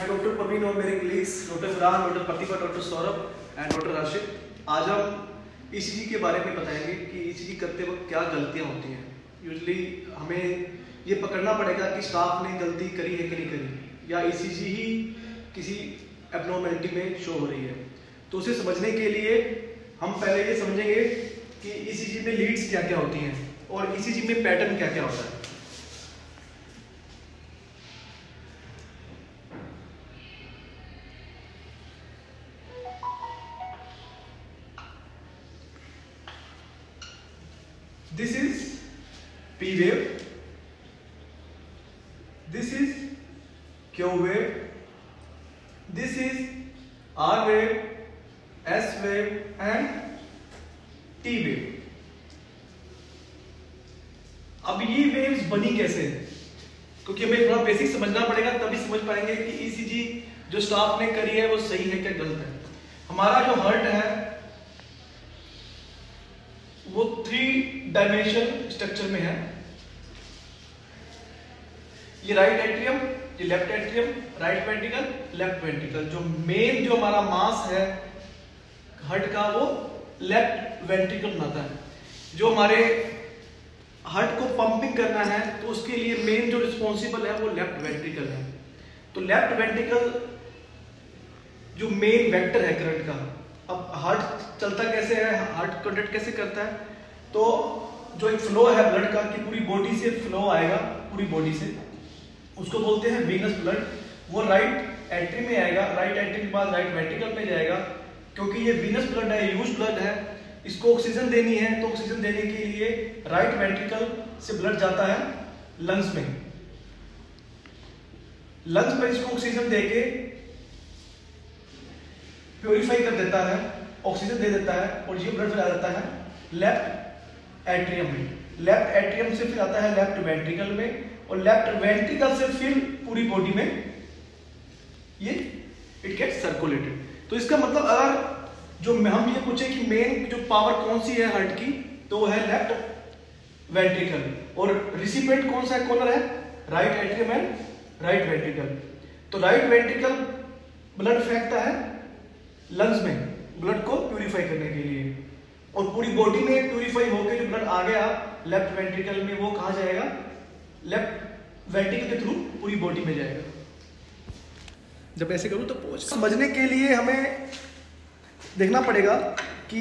मैं डॉक्टर प्रवीण और मेरे colleagues doctor Farhan, doctor Pratibha, doctor Saurabh and doctor Rashid आज हम ईसीजी के बारे में बताएंगे कि ईसीजी करते वक्त क्या गलतियां होती हैं। यूजली हमें ये पकड़ना पड़ेगा कि स्टाफ ने गलती करी है कि नहीं करी, या ईसीजी ही किसी एब्नॉर्मैलिटी में शो हो रही है। तो उसे समझने के लिए हम पहले ये समझेंगे कि ईसीजी में लीड्स क्या क्या होती हैं और ईसीजी में पैटर्न क्या क्या होता है। This is P wave, this is Q wave, this is R wave, S wave and T wave। अब ये वेव्स बनी कैसे, क्योंकि हमें थोड़ा बेसिक समझना पड़ेगा, तभी समझ पाएंगे कि ईसीजी जो स्टाफ ने करी है वो सही है क्या गलत है। हमारा जो हार्ट है वो 3 डायमेंशन स्ट्रक्चर में है। ये राइट एट्रियम, ये left atrium, right ventricle, left ventricle. जो मेन जो हमारा मास है हार्ट का वो लेफ्ट वेंट्रिकल बनाता है। जो हमारे हार्ट को पंपिंग करना है तो उसके लिए मेन जो रिस्पॉन्सिबल है वो लेफ्ट वेंट्रिकल है। तो लेफ्ट वेंट्रिकल जो मेन वेक्टर है करंट का। अब हार्ट चलता कैसे है, हार्ट कंडक्ट कैसे करता है, तो जो एक फ्लो है ब्लड का कि पूरी बॉडी से फ्लो आएगा, पूरी बॉडी से, उसको बोलते हैं वीनस ब्लड। वो राइट एट्री में आएगा, राइट एट्री के बाद राइट वेंट्रिकल में जाएगा। क्योंकि ये वीनस ब्लड है, ह्यूज ब्लड है, इसको ऑक्सीजन देनी है, तो ऑक्सीजन देने के लिए राइट वेंट्रिकल से ब्लड जाता है लंग्स में। लंग्स में इसको ऑक्सीजन देके प्योरीफाई कर देता है, ऑक्सीजन दे देता है, और ये ब्लड फिर आ जाता है लेफ्ट एट्रियम में। लेफ्ट एट्रियम से फिर आता है लेफ्ट वेंट्रिकल में, और लेफ्ट वेंट्रिकल से फिर पूरी बॉडी में ये इट गेट्स सर्कुलेटेड। तो इसका मतलब अगर जो हम ये पूछे कि मेन जो पावर कौन सी है हार्ट की, तो वो है लेफ्ट वेंट्रिकल, और रिसिपिएंट कौन सा कॉर्नर है, right atrium and right ventricle. तो राइट वेंट्रिकल ब्लड फेंकता है लंग्स में ब्लड को प्यूरिफाई करने के लिए, और पूरी बॉडी में प्यूरिफाई होकर जो ब्लड आ गया लेफ्ट वेंट्रिकल में, वो कहां जाएगा, लेफ्ट वेंट्रिकल के थ्रू पूरी बॉडी में जाएगा। जब ऐसे करूं तो पहुंच समझने के लिए हमें देखना पड़ेगा कि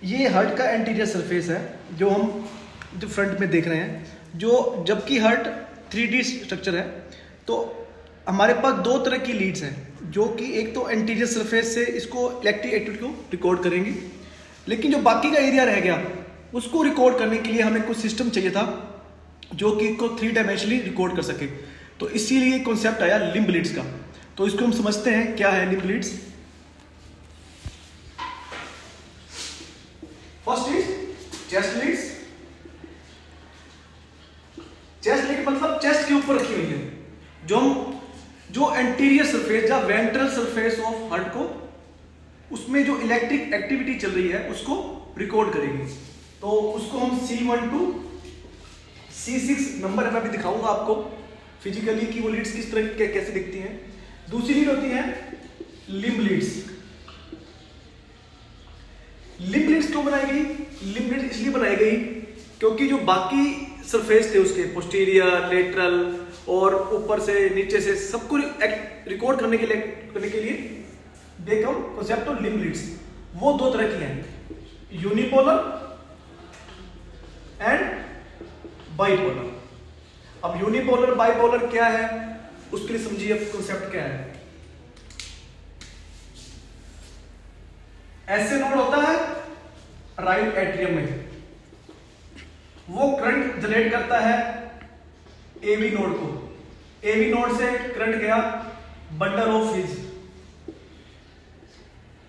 ये हार्ट का एंटीरियर सरफेस है जो हम जो फ्रंट में देख रहे हैं। जो जबकि हार्ट 3D स्ट्रक्चर है, तो हमारे पास 2 तरह की लीड्स हैं, जो कि एक तो एंटीरियर सरफेस से इसको इलेक्ट्रिक एक्टिविटी को रिकॉर्ड करेंगी, लेकिन जो बाकी का एरिया रह गया उसको रिकॉर्ड करने के लिए हमें कुछ सिस्टम चाहिए था जो कि इसको 3 डायमेंशनली रिकॉर्ड कर सके। तो इसीलिए कॉन्सेप्ट आया लिम्ब लीड्स का। तो इसको हम समझते हैं क्या है limb leads. First is chest leads. Chest lead मतलब चेस्ट के ऊपर रखी हुई है, जो एंटीरियर सरफेस या वेंट्रल सरफेस ऑफ हार्ट को, उसमें जो इलेक्ट्रिक एक्टिविटी चल रही है उसको रिकॉर्ड करेगी। तो उसको हम C1 to C6 नंबर मैं भी दिखाऊंगा आपको फिजिकली कि वो लीड्स किस तरह कैसे दिखती हैं। दूसरी लीड होती है लिम्ब लीड्स। लिम्ब लीड्स क्यों बनाई गई? लिम्ब लीड्स इसलिए बनाई गई क्योंकि जो बाकी सरफेस थे उसके पोस्टीरियर, लेटरल और ऊपर से नीचे से सबको रिकॉर्ड करने के लिए देखो कॉन्सेप्ट ऑफ लिम्ब लीड्स। वो 2 तरह की हैं, यूनिपोलर एंड बाइपोलर। अब यूनिपोलर बाइपोलर क्या है उसके लिए समझिए अब कॉन्सेप्ट क्या है। ऐसे नोड होता है राइट एट्रियम में, वो करंट जनरेट करता है एवी नोड को। एवी नोड से करंट गया bundle of his,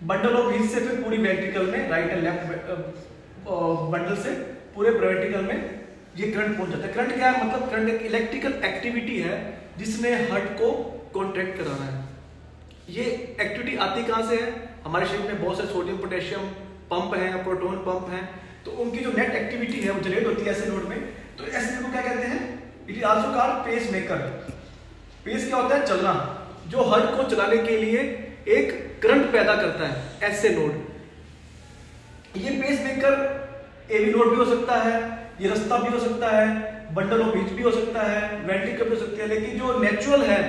bundle of his से फिर पूरी वेंट्रिकल में, राइट एंड लेफ्ट बंडल से पूरे वेंट्रिकल में ये करंट पहुंच जाता है। करंट क्या है, मतलब करंट एक इलेक्ट्रिकल एक्टिविटी है जिसने हार्ट को कॉन्ट्रैक्ट कराना है। ये एक्टिविटी आती कहां से है, हमारे शरीर में बहुत सारे सोडियम पोटेशियम पंप हैं, प्रोटॉन पंप हैं, तो उनकी जो नेट एक्टिविटी है वो जनरेट होती है ऐसे नोड में, तो ऐसे को क्या कहते हैं? It is also called pacemaker. Pace क्या होता है? चलना, जो हार्ट को चलाने के लिए एक करंट पैदा करता है, ऐसे नोड। ये पेस मेकर एवी नोड भी हो सकता है, ये रास्ता भी हो सकता है, बंडल ऑफ बीच भी हो सकता है, वेंट्रिकल भी हो सकती है, लेकिन जो नेचुरल है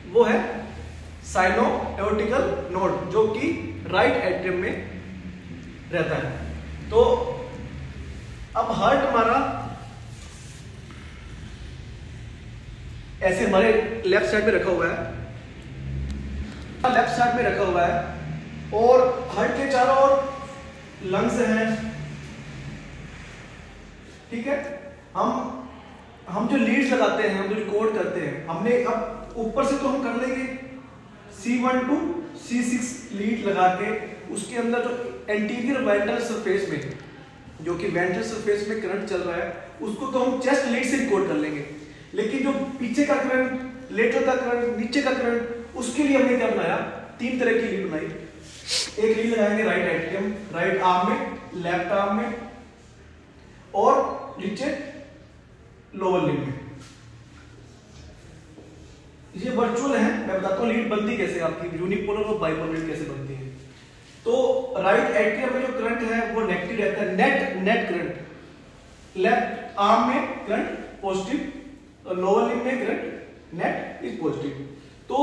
वो है साइनो एओर्टिकल नोड, जो कि राइट एट्रियम में रहता है। तो अब हार्ट हमारा ऐसे हमारे लेफ्ट साइड में रखा हुआ है, लेफ्ट साइड में रखा हुआ है, और हार्ट के चारों ओर लंग्स हैं, ठीक है। हम जो लीड्स लगाते हैं, हम जो रिकॉर्ड करते हैं, हमने अब ऊपर से तो हम कर लेंगे C1 to C6 लीड लगा के, उसके अंदर जो एंटीरियर वेंट्रल सरफेस में, जो कि वेंट्रल सरफेस में करंट चल रहा है, उसको तो हम चेस्ट लीड से रिकॉर्ड कर लेंगे। लेकिन जो पीछे का करंट, लेटरल का करंट, नीचे का करंट, उसके लिए हमने क्या बनाया? 3 तरह की लीड बनाई। एक लीड लगाएंगे राइट एट्रियम, राइट आर्म में, लेफ्ट आर्म में, और नीचे लोअर लिम्ब में। ये वर्चुअल है, मैं बताता हूँ लीड बनती कैसे, आपकी यूनिपोलर और बाइपोलर लीड कैसे बनती है। तो राइट एट्रियम में जो करंट है वो नेगेटिव रहता है, नेट करंट। लेफ्ट आर्म में करंट पॉजिटिव, और लोअर लिम्ब में करंट नेट इज पॉजिटिव। तो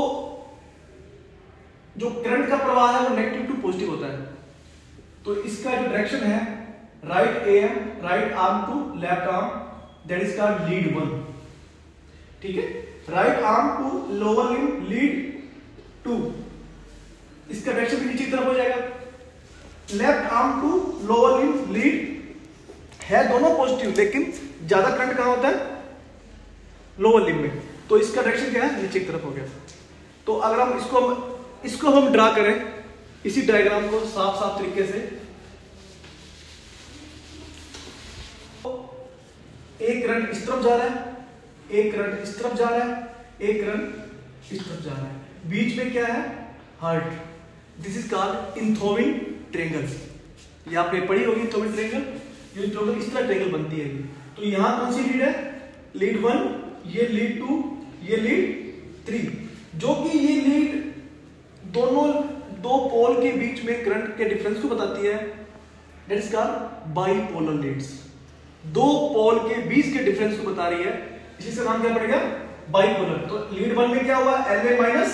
जो करंट का प्रवाह है वो नेगेटिव टू पॉजिटिव होता है। तो इसका जो डायरेक्शन है right arm, right arm to left arm, that is called lead 1, ठीक है। Right arm to lower limb, lead 2, इसका डायरेक्शन भी नीचे की तरफ हो जाएगा। Left arm to lower limb, lead है दोनों पॉजिटिव, लेकिन ज्यादा करंट कहां होता है? लोअर लिम्ब में। तो इसका डायरेक्शन क्या है? नीचे की तरफ हो गया। तो अगर हम इसको हम ड्रा करें, इसी डायग्राम को साफ तरीके से, एक करंट इस तरफ जा रहा है, एक करंट इस तरफ जा रहा है, एक करंट इस तरफ जा रहा है, बीच में क्या है? Heart. This is called Einthoven triangles. ये आपने पढ़ी होगी इंथोविन ट्रायंगल, ये ट्रायंगल इस तरह ट्रायंगल बनती है। तो यहां कौन सी लीड है? लीड 1, ये लीड 2, ये लीड 3, जो कि ये लीड दोनों दो पोल के बीच में करंट के डिफरेंस को बताती है। That is called bipolar leads. दो पोल के बीच के डिफरेंस को बता रही है, इसी से नाम क्या पड़ेगा? बाइपोलर। तो लीड 1 में क्या हुआ? LA minus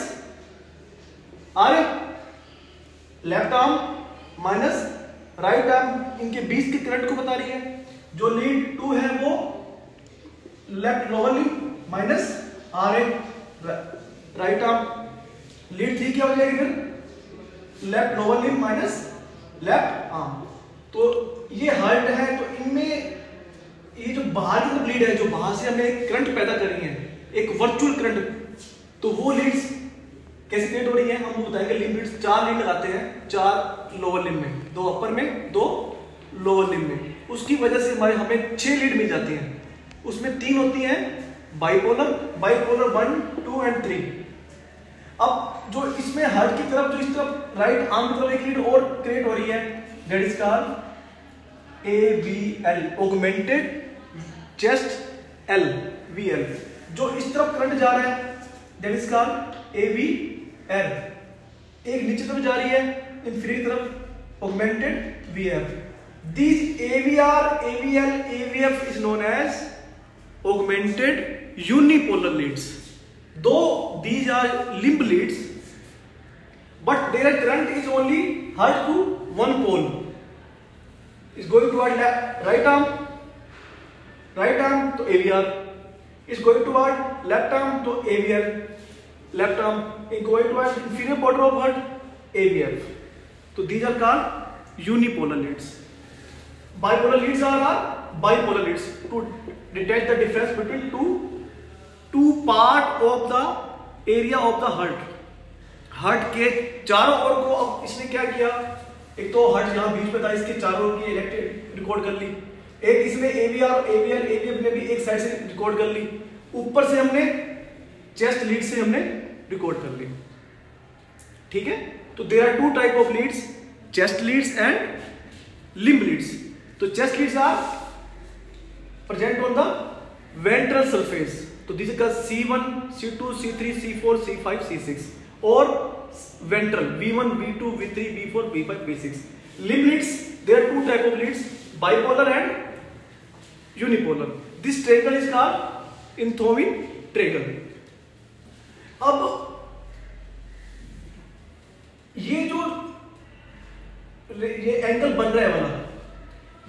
R, left arm minus right arm, इनके बीच के करंट को बता रही है। जो लीड 2 है वो left lower limb minus RA, right arm. Lead 3 क्या हो जाएगी फिर? Left lower limb minus left arm. तो ये हार्ट है, तो इनमें ये जो बाहर की लीड है, जो बाहर से हमें करंट पैदा कर रही है, एक वर्चुअल करंट, तो वो लीड्स कैसे क्रिएट हो रही है हम वो बताएंगे। लिम्ब लीड्स 4 लीड लगाते हैं, 4 लोअर लिम्ब में, 2 अपर में, 2 लोअर लिम्ब में। उसकी वजह से हमें 6 लीड मिल जाती हैं। उसमें 3 होती हैं बाइपोलर, बाइपोलर 1, 2 एंड 3। अब जो इसमें हार्ट की तरफ, जो इस तरफ राइट आर्म की तरफ एक लीड और क्रिएट हो रही है, that is called AVL, augmented chest L, VL। जो इस तरफ करंट जा रहा है दैट इज कॉल्ड AVL। एक नीचे तरफ जा रही है इंफीरियर तरफ, augmented VF। These AVR, AVL, AVF is known as augmented unipolar leads. Though these are limb leads, but their current is only heart to one pole. Is going toward right arm to AVR. Is going toward left arm to AVL. Left arm is going toward inferior quarter of heart, AVF. So these are called unipolar leads. Bipolar leads are bipolar leads to detect the difference between two part of the area of the heart. Heart के चारों ओर को अब इसने क्या किया? एक तो heart यहाँ बीच में था, इसके चारों ओर की इलेक्ट्रिक रिकॉर्ड कर ली। एक इसमें AVR, AVL, AVF ने भी एक साइड से रिकॉर्ड कर ली। ऊपर से हमने चेस्ट लीड से हमने रिकॉर्ड कर ली। ठीक है, तो there are 2 type of leads, chest leads and limb leads. तो chest leads are present on the ventral surface. तो this is C1, C2, C3, C4, C5, C6 और ventral V1, V2, V3, V4, V5, V6. Limb leads, there are two type of leads, bipolar and unipolar. This triangle is called Enthoven triangle. अब ये angle बन रहा है वाला,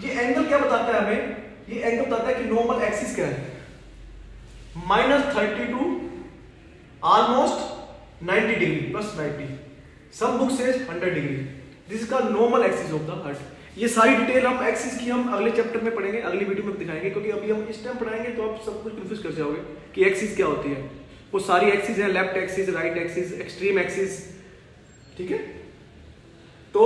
ये angle क्या बताता है हमें? ये एंगल बताता है कि नॉर्मल एक्सिस क्या है, -30 to almost 90 degree plus 90, some book says 100 degree. This is called normal axis of the heart. ये सारी डिटेल हम एक्सिस की हम अगले चैप्टर में पढ़ेंगे, अगली वीडियो में दिखाएंगे, क्योंकि अभी हम इस टाइम पढ़ाएंगे तो आप सब कुछ कंफ्यूज कर जाओगे कि एक्सिस क्या होती है. वो सारी एक्सिस है, left axis, right axis, extreme axis. ठीक है, तो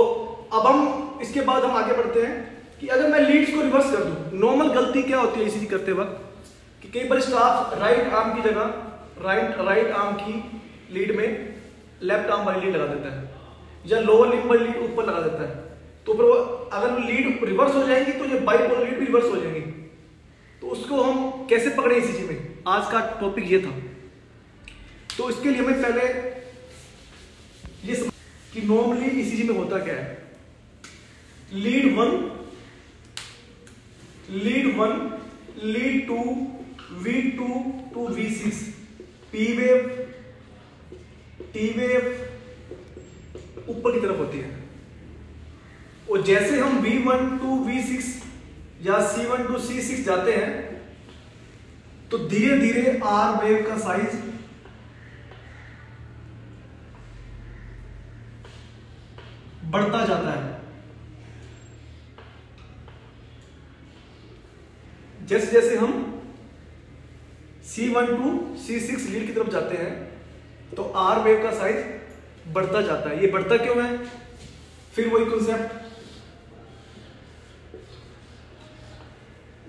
अब हम इसके बाद हम आगे बढ़ते हैं कि अगर मैं लीड्स को रिवर्स कर दूं, नॉर्मल गलती क्या होती है ईसीजी करते वक्त कि कई बार स्टाफ राइट आर्म की जगह राइट आर्म की लीड में लेफ्ट आर्म वाली लीड लगा देता है, या लोअर लिम्ब वाली लीड ऊपर लगा देता है. तो फिर अगर लीड रिवर्स हो जाएगी तो ये बाइपोलर लीड भी रिवर्स हो जाएंगी. तो उसको हम कैसे पकड़े ईसीजी में, आज का टॉपिक ये था. तो इसके लिए हमें पहले ये समझ कि नॉर्मली ईसीजी में होता क्या है. Lead 1, lead 2, V2 to V6, P wave, T wave ऊपर की तरफ होती है. और जैसे हम V1 to V6 या C1 to C6 जाते हैं तो धीरे धीरे R वेव का साइज बढ़ता जाता है. जैसे जैसे हम C1 to C6 लीड की तरफ जाते हैं तो R वेव का साइज बढ़ता जाता है. ये बढ़ता क्यों है? फिर वही concept,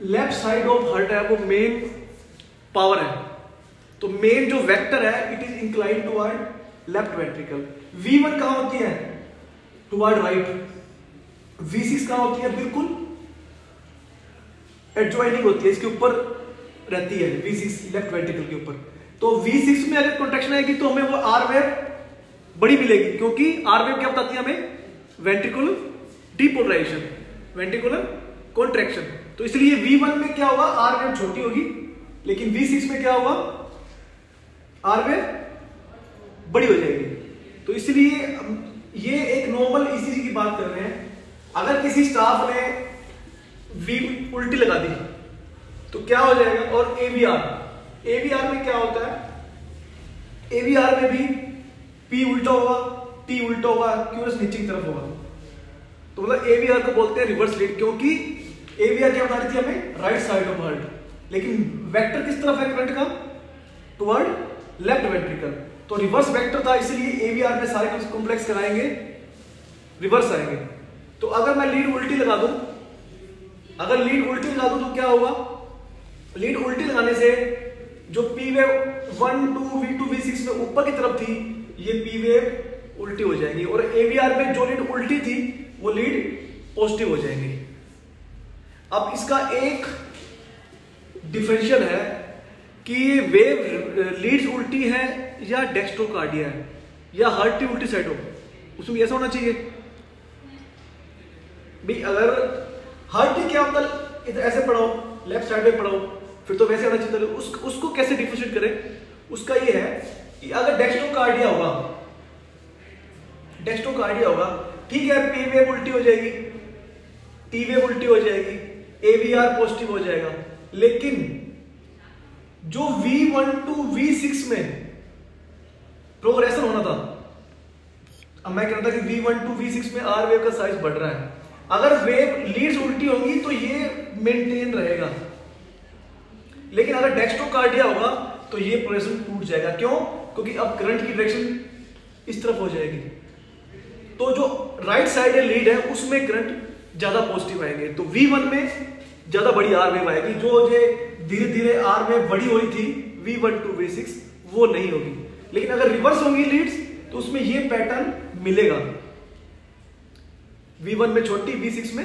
left side of heart है वो मेन पावर है. तो मेन जो वेक्टर है it is inclined toward left ventricle. V1 कहां होती है? Toward right. V6 कहां होती है? बिल्कुल एडजॉइनिंग होती है, इसके ऊपर रहती है V6 लेफ्ट वेंट्रिकल के ऊपर. तो V6 में अगर कॉन्ट्रैक्शन आएगी तो हमें वो R वेव बड़ी मिलेगी, क्योंकि R वेव क्या बताती है हमें? Ventricular depolarization, ventricular contraction. तो इसलिए V1 में क्या होगा? R वेव छोटी होगी, लेकिन V6 में क्या होगा? R वेव बड़ी हो जाएगी. तो इसलिए ये एक नॉर्मल ईसीजी की बात कर रहे हैं. अगर किसी स्टाफ ने V उल्टी लगा दी तो क्या हो जाएगा? और AVR में क्या होता है? AVR में भी P उल्टा होगा, T उल्टा होगा, क्यूरस नीचे की तरफ होगा. तो मतलब AVR को बोलते हैं रिवर्स लीड, क्योंकि AVR क्या बता रही थी हमें? राइट साइड ऑफ हार्ट, लेकिन वेक्टर किस तरफ है करंट का? Toward left ventricle. तो रिवर्स वेक्टर था, इसलिए AVR में सारे कॉम्प्लेक्स कराएंगे रिवर्स आएंगे. तो अगर मैं लीड उल्टी लगा दूं, तो क्या होगा? लीड उल्टी लगाने से जो P वेव 1, 2, V2, V6 में ऊपर की तरफ थी, ये P वेव उल्टी हो जाएंगी. और AVR में जो लीड उल्टी थी वो लीड पॉजिटिव हो जाएंगी. अब इसका एक डिफरेंशियल है कि ये वेव लीड्स उल्टी है या डेक्स्ट्रोकार्डिया है या हार्ट की उल्टी साइड हो. उसमें ऐसा होना चाहिए भाई, अगर हार्ट की क्या मतलब इधर ऐसे पढ़ाओ, लेफ्ट साइड में पढ़ाओ, फिर तो वैसे आना चाहिए. उसको कैसे डिफरेंशिएट करें? उसका ये है कि अगर डेक्स्ट्रोकार्डिया होगा, ठीक है, P वेव उल्टी हो जाएगी, T वेव उल्टी हो जाएगी, AVR पॉजिटिव हो जाएगा. लेकिन जो V1 to V6 में प्रोग्रेशन होना था, अब मैं कहता था कि V1 to V6 में R वेव का साइज बढ़ रहा है. अगर वेव लीड्स उल्टी होंगी तो ये मेंटेन रहेगा, लेकिन अगर डेक्स्ट्रोकार्डिया होगा तो ये प्रोग्रेशन टूट जाएगा. क्यों? क्योंकि अब करंट की डायरेक्शन इस तरफ हो जाएगी. तो जो राइट साइड लीड है उसमें करंट ज्यादा पॉजिटिव आएंगे. तो V1 में ज्यादा बड़ी R वेव आएगी. जो धीरे धीरे R वेव बड़ी हो रही थी V1 to V6 वो नहीं होगी. लेकिन अगर रिवर्स होंगी लीड्स तो उसमें ये पैटर्न मिलेगा. V1 में छोटी, V6 में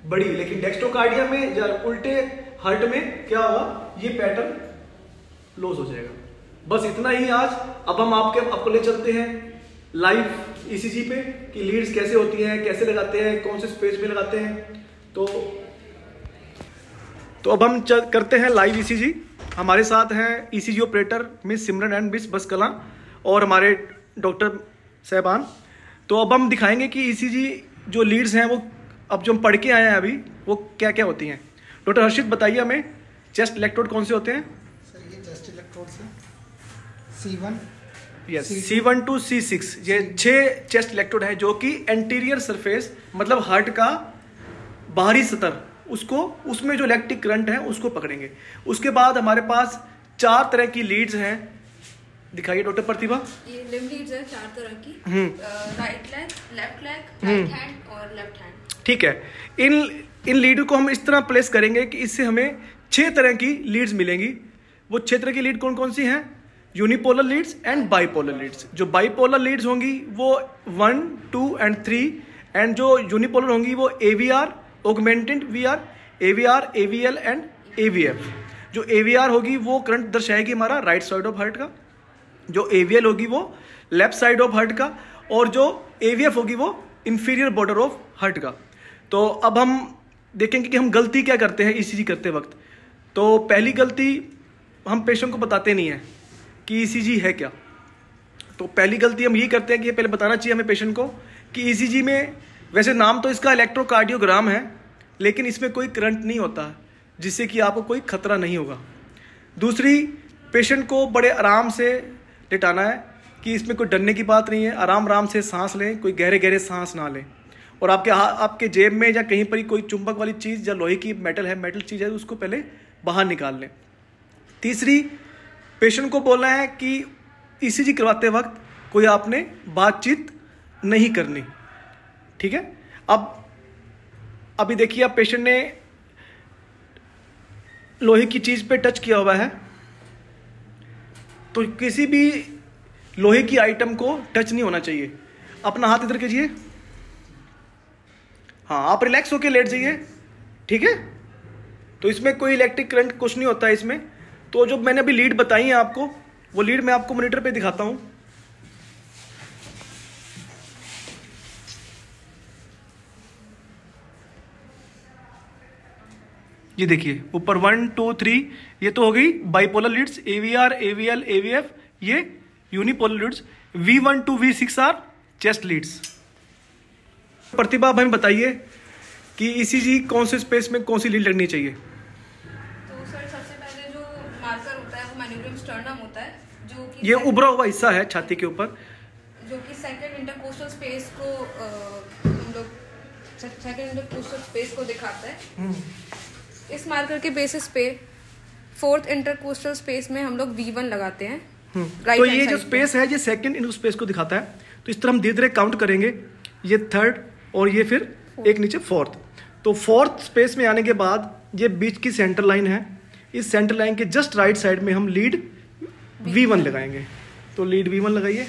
बड़ी, लेकिन डेक्स्ट्रोकार्डिया में या उल्टे हार्ट में क्या होगा, ये पैटर्न लॉस हो जाएगा। बस इतना ही आज। अब हम आपको ले चलते हैं लाइव ईसीजी पे कि लीड्स कैसे होती हैं, कैसे लगाते हैं, कौन से स्पेस में लगाते हैं। तो अब हम करते हैं लाइव ईसीजी। हमारे साथ हैं ECG operator miss Simran and miss बस कला और हमारे डॉक्टर साहबान। तो अब हम दिखाएंगे कि ईसीजी जो लीड्स हैं वो अब जो हम पढ़ के आए हैं अभी, वो क्या क्या होती हैं। डॉक्टर हर्षित बताइए हमें, चेस्ट इलेक्ट्रोड कौन से होते हैं? सर ये चेस्ट इलेक्ट्रोड से C1, yes, C1 to C6 ये 6 चेस्ट इलेक्ट्रोड है जो कि एंटीरियर सरफेस मतलब हार्ट का बाहरी सतह, उसमें जो इलेक्ट्रिक करंट है उसको पकड़ेंगे। उसके बाद हमारे पास 4 तरह की लीड्स हैं। दिखाइए डॉक्टर प्रतिभा। ये लिम्ब लीड्स है 4 तरह की, right leg, left leg, right hand और लेफ्ट हैंड। ठीक है, इन लीड को हम इस तरह प्लेस करेंगे कि इससे हमें 6 तरह की लीड्स मिलेंगी। वो 6 तरह की लीड कौन कौन सी हैं? Unipolar leads and bipolar leads. जो बाइपोलर लीड्स होंगी वो 1, 2 एंड 3, एंड जो यूनिपोलर होंगी वो AVR, augmented VR, AVR, AVL and AVF। जो AVR होगी वो करंट दर्शाएगी हमारा राइट साइड ऑफ हार्ट का, जो AVL होगी वो लेफ्ट साइड ऑफ हार्ट का, और जो AVF होगी वो इंफीरियर बॉर्डर ऑफ हार्ट का। तो अब हम देखेंगे कि हम गलती क्या करते हैं ईसीजी करते वक्त। तो पहली गलती, हम पेशेंट को बताते नहीं है कि ईसीजी है क्या। तो पहली गलती हम यही करते हैं कि पहले बताना चाहिए हमें पेशेंट को कि ईसीजी में, वैसे नाम तो इसका इलेक्ट्रोकार्डियोग्राम है, लेकिन इसमें कोई करंट नहीं होता, जिससे कि आपको कोई खतरा नहीं होगा। दूसरी, पेशेंट को बड़े आराम से लेटाना है कि इसमें कोई डरने की बात नहीं है। आराम से सांस लें, कोई गहरे गहरे सांस ना लें। और आपके जेब में या कहीं पर ही कोई चुंबक वाली चीज़ या लोहे की मेटल चीज़ है, उसको पहले बाहर निकाल लें। तीसरी, पेशेंट को बोलना है कि ईसीजी करवाते वक्त कोई आपने बातचीत नहीं करनी। ठीक है। अभी देखिए, आप पेशेंट ने लोहे की चीज पे टच किया हुआ है, तो किसी भी लोहे की आइटम को टच नहीं होना चाहिए। अपना हाथ इधर कीजिए, हाँ, आप रिलैक्स होके लेट जाइए। ठीक है। तो इसमें कोई इलेक्ट्रिक करंट कुछ नहीं होता है इसमें। तो जो मैंने अभी लीड बताई है आपको, वो लीड मैं आपको मॉनिटर पे दिखाता हूं। ये देखिए ऊपर 1, 2, 3, ये तो हो गई bipolar leads, AVR, AVL, AVF। ये unipolar leads, V1 to V6 are chest leads. Pratibha, आप हमें बताइए कि ईसीजी कौन से स्पेस में कौन सी लीड लगनी चाहिए? तो सर सबसे पहले जो मार्कर होता है वो मैन्यूब्रम स्टर्नम होता है, जो कि ये उभरा हुआ हिस्सा है छाती के ऊपर, जो कि सेकंड इंटरकोस्टल स्पेस को हम लोग सेकंड इंटरकोस्टल स्पेस को दिखाता है। इस मार्कर के बेसिस पे 4th इंटरकोस्टल स्पेस में हम लोग V1 लगाते हैं। तो ये जो स्पेस है ये सेकंड इंटर स्पेस को दिखाता है। तो इस तरह हम धीरे धीरे काउंट करेंगे, ये 3rd और ये फिर एक नीचे 4th। तो 4th स्पेस में आने के बाद ये बीच की सेंटर लाइन है, इस सेंटर लाइन के जस्ट राइट साइड में हम लीड V1 लगाएंगे। तो लीड V1 लगाइए।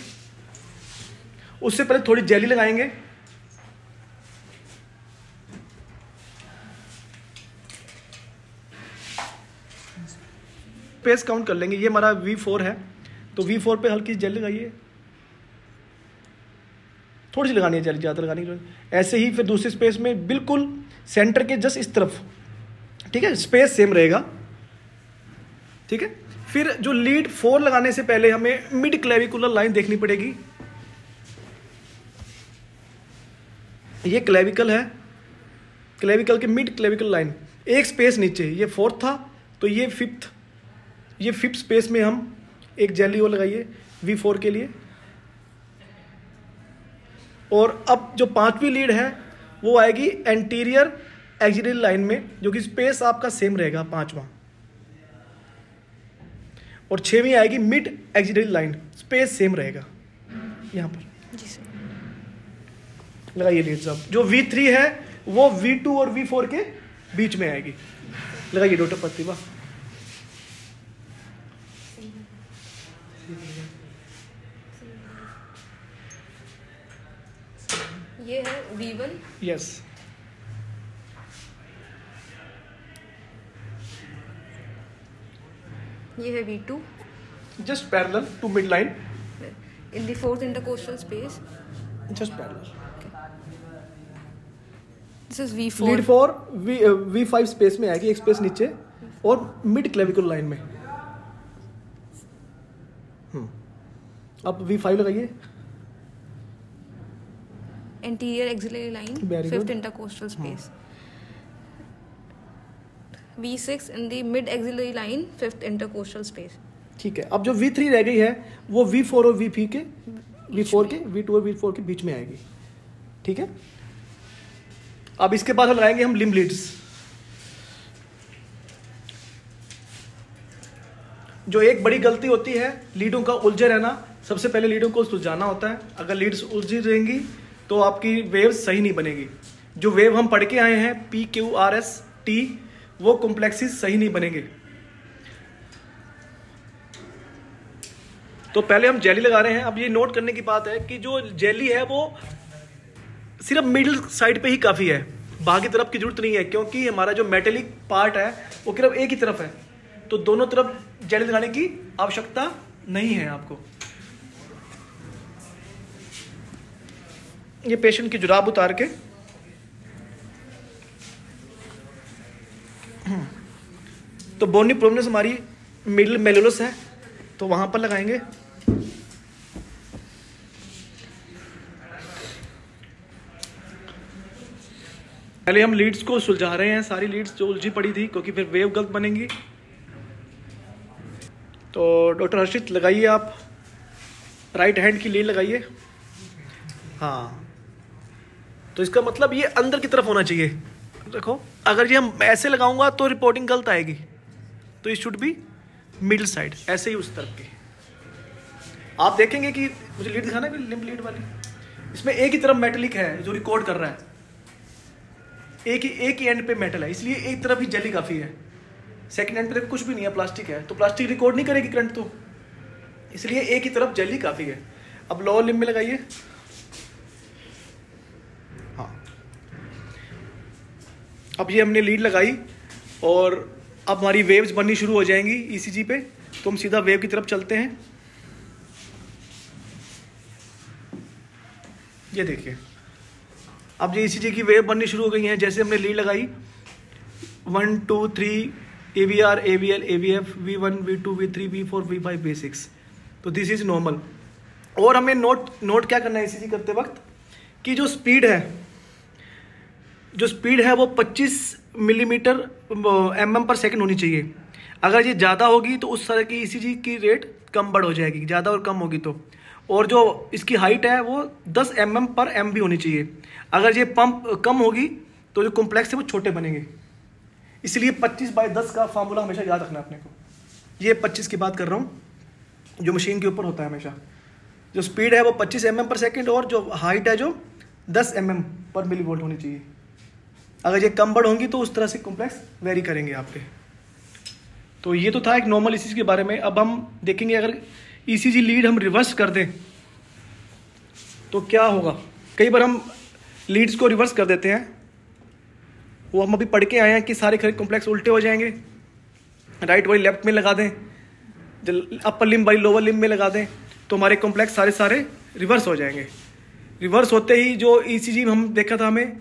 उससे पहले थोड़ी जेली लगाएंगे। स्पेस काउंट कर लेंगे। ये हमारा V4 है, तो V4 पे हल्की जेल लगाइए, थोड़ी सी लगानी है जेल, ज़्यादा लगानी है। ऐसे ही फिर दूसरी स्पेस में बिल्कुल सेंटर के जस्ट इस तरफ, ठीक है, स्पेस सेम रहेगा। ठीक है। फिर जो लीड 4 लगाने से पहले हमें मिड क्लेविकुलर लाइन देखनी पड़ेगी। ये क्लेविकल है, क्लेविकल के मिड क्लेविकल लाइन एक स्पेस नीचे, ये 4th था, तो ये 5th स्पेस में हम एक जेली और लगाइए V4 के लिए। और अब जो 5वीं लीड है वो आएगी एंटीरियर एक्सियल लाइन में, जो कि स्पेस आपका सेम रहेगा 5वां। और 6वीं आएगी mid axial line, space same रहेगा यहाँ पर। जी सर। लगाइए लीड्स। अब जो V3 है वो V2 और V4 के बीच में आएगी। लगाइए डॉक्टर प्रतिभा। ये है V1। यस। ये है V2 just parallel to mid line in the fourth intercostal space. Just parallel. This is V4. Lead 4 V5 space में आएगी, एक स्पेस नीचे और मिड क्लेविकुलर लाइन में। अब V5 लगाइए। Anterior axillary line, Very fifth good. intercostal space. V6 in the mid axillary line, fifth intercostal space. ठीक है, अब जो V3 रह गई है वो V4 और V4 के V2 और V4 के बीच में आएगी। ठीक है, अब इसके बाद लगाएंगे हम लिम्ब लीड्स। जो एक बड़ी गलती होती है लीडों का उलझे रहना, सबसे पहले लीडों को सुलझाना होता है। अगर लीड्स उलझी रहेंगी तो आपकी वेव सही नहीं बनेगी। जो वेव हम पढ़ के आए हैं PQRS-T, वो कॉम्प्लेक्सेस सही नहीं बनेंगे। तो पहले हम जेली लगा रहे हैं। अब ये नोट करने की बात है कि जो जेली है वो सिर्फ मिडिल साइड पे ही काफ़ी है, बाकी तरफ की जरूरत नहीं है, क्योंकि हमारा जो मेटेलिक पार्ट है वो सिर्फ एक ही तरफ है, तो दोनों तरफ जेली लगाने की आवश्यकता नहीं है आपको। ये पेशेंट की जुराब उतार के तो बोनी प्रोमिनेंस हमारी मिडिल मेलुलस है, तो वहां पर लगाएंगे। पहले हम लीड्स को सुलझा रहे हैं, सारी लीड्स जो उलझी पड़ी थी, क्योंकि फिर वेव गलत बनेंगी। तो डॉक्टर हर्षित लगाइए, आप राइट हैंड की लीड लगाइए। हाँ, तो इसका मतलब ये अंदर की तरफ होना चाहिए। देखो, अगर ये हम ऐसे लगाऊंगा तो रिपोर्टिंग गलत आएगी, तो ये शुड बी मिडिल साइड, ऐसे ही उस तरफ की। आप देखेंगे कि मुझे लीड दिखाना है, लिम्ब लीड वाली, इसमें एक ही तरफ मेटलिक है जो रिकॉर्ड कर रहा है, एक ही एंड पे मेटल है, इसलिए एक तरफ ही जेली काफी है। सेकंड एंड पे कुछ भी नहीं है, प्लास्टिक है, तो प्लास्टिक रिकॉर्ड नहीं करेगी करंट, तो इसलिए एक ही तरफ जेली काफी है। अब लोअर लिम्ब में लगाइए। हाँ, अब ये हमने लीड लगाई और अब हमारी वेव्स बननी शुरू हो जाएंगी ईसीजी पे, तो हम सीधा वेव की तरफ चलते हैं। ये देखिए, अब ये ईसीजी की वेव बननी शुरू हो गई हैं। जैसे हमने लीड लगाई 1 2 3 AVR AVL AVF V1 V2 V3 V4 V5 V6, तो दिस इज नॉर्मल। और हमें नोट क्या करना है ईसीजी करते वक्त, कि जो स्पीड है वो 25 मिलीमीटर mm पर सेकंड होनी चाहिए। अगर ये ज़्यादा होगी तो उस तरह की ईसीजी की रेट कम बढ़ हो जाएगी, ज़्यादा और कम होगी तो। और जो इसकी हाइट है वो 10 mm पर MB होनी चाहिए। अगर ये पंप कम होगी तो जो कॉम्प्लेक्स है वो छोटे बनेंगे, इसलिए 25/10 का फार्मूला हमेशा याद रखना अपने को। ये 25 की बात कर रहा हूँ, जो मशीन के ऊपर होता है हमेशा। जो स्पीड है वो 25 mm पर सेकेंड, और जो हाइट है जो 10 mm पर मिली वोल्ट होनी चाहिए। अगर ये कम बढ़ होंगी तो उस तरह से कॉम्प्लेक्स वेरी करेंगे आपके। तो ये तो था एक नॉर्मल ईसीजी के बारे में। अब हम देखेंगे अगर ईसीजी लीड हम रिवर्स कर दें तो क्या होगा। कई बार हम लीड्स को रिवर्स कर देते हैं, वो हम अभी पढ़ के आए हैं कि सारे खरे कॉम्प्लेक्स उल्टे हो जाएंगे। राइट वाली लेफ्ट में लगा दें, अपर लिम्ब वाली लोअर लिम्ब में लगा दें, तो हमारे कॉम्प्लेक्स सारे रिवर्स हो जाएंगे। रिवर्स होते ही जो ईसीजी हम देखा था, हमें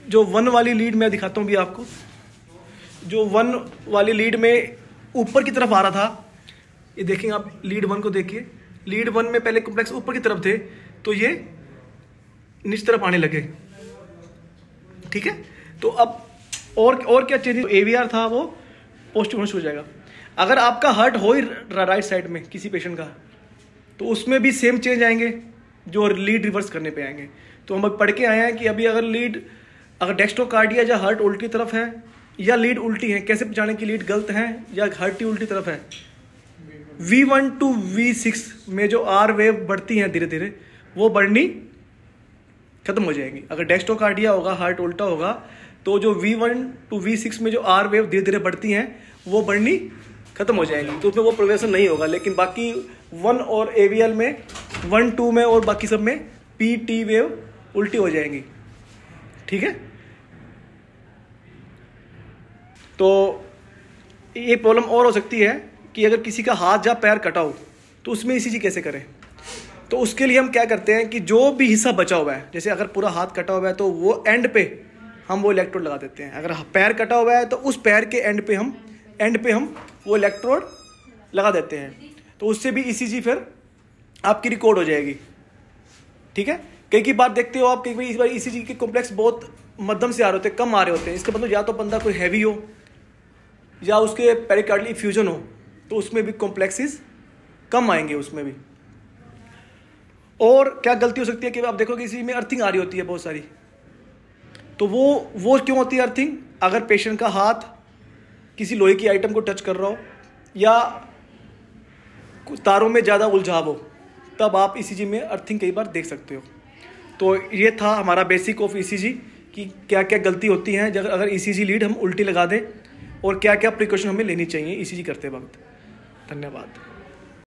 जो 1 वाली लीड में दिखाता हूँ भी आपको, जो 1 वाली लीड में ऊपर की तरफ आ रहा था, ये देखेंगे आप लीड 1 को देखिए। लीड 1 में पहले कॉम्प्लेक्स ऊपर की तरफ थे, तो ये नीचे तरफ आने लगे। ठीक है, तो अब और क्या चेंज, AVR था वो पॉजिटिव होना शुरू हो जाएगा। अगर आपका हार्ट हो ही राइट साइड में किसी पेशेंट का, तो उसमें भी सेम चेंज आएंगे जो लीड रिवर्स करने पे आएंगे। तो हम पढ़ के आए हैं कि अभी अगर डेक्स्ट्रोकार्डिया या हार्ट उल्टी तरफ है या लीड उल्टी है, कैसे पहचानें कि लीड गलत है या हार्ट ही उल्टी तरफ है। V1 to V6 में जो R वेव बढ़ती हैं धीरे धीरे, वो बढ़नी खत्म हो जाएगी। अगर डेक्स्ट्रोकार्डिया होगा, हार्ट उल्टा होगा, तो जो V1 to V6 में जो R वेव धीरे धीरे बढ़ती हैं वो बढ़नी खत्म हो जाएगी, तो उसमें वो प्रोग्रेशन नहीं होगा। लेकिन बाकी 1 और AVL में, 1 2 में और बाकी सब में PT वेव उल्टी हो जाएंगी। ठीक है, तो ये प्रॉब्लम और हो सकती है कि अगर किसी का हाथ या पैर कटा हो तो उसमें ईसीजी कैसे करें। तो उसके लिए हम क्या करते हैं कि जो भी हिस्सा बचा हुआ है, जैसे अगर पूरा हाथ कटा हुआ है तो वो एंड पे हम वो इलेक्ट्रोड लगा देते हैं। अगर पैर कटा हुआ है तो उस पैर के एंड पे हम वो इलेक्ट्रोड लगा देते हैं। तो उससे भी ईसीजी फिर आपकी रिकॉर्ड हो जाएगी। ठीक है, कई बार देखते हो आप, कई बार इस बार ईसीजी के कॉम्प्लेक्स बहुत मध्यम से आ रहे होते हैं, कम आ रहे होते हैं। इसका मतलब या तो बंदा कोई हैवी हो या उसके पेरिकार्डियल इफ्यूजन हो, तो उसमें भी कॉम्प्लेक्सेस कम आएंगे उसमें भी। और क्या गलती हो सकती है कि आप देखोगे इसी में अर्थिंग आ रही होती है बहुत सारी, तो वो क्यों होती है अर्थिंग? अगर पेशेंट का हाथ किसी लोहे की आइटम को टच कर रहा हो या तारों में ज़्यादा उलझाव हो, तब आप ईसीजी में अर्थिंग कई बार देख सकते हो। तो ये था हमारा बेसिक ऑफ ईसीजी कि क्या क्या गलती होती हैं अगर ईसीजी लीड हम उल्टी लगा दें, और क्या क्या प्रिकॉशन हमें लेनी चाहिए ईसीजी करते वक्त। धन्यवाद।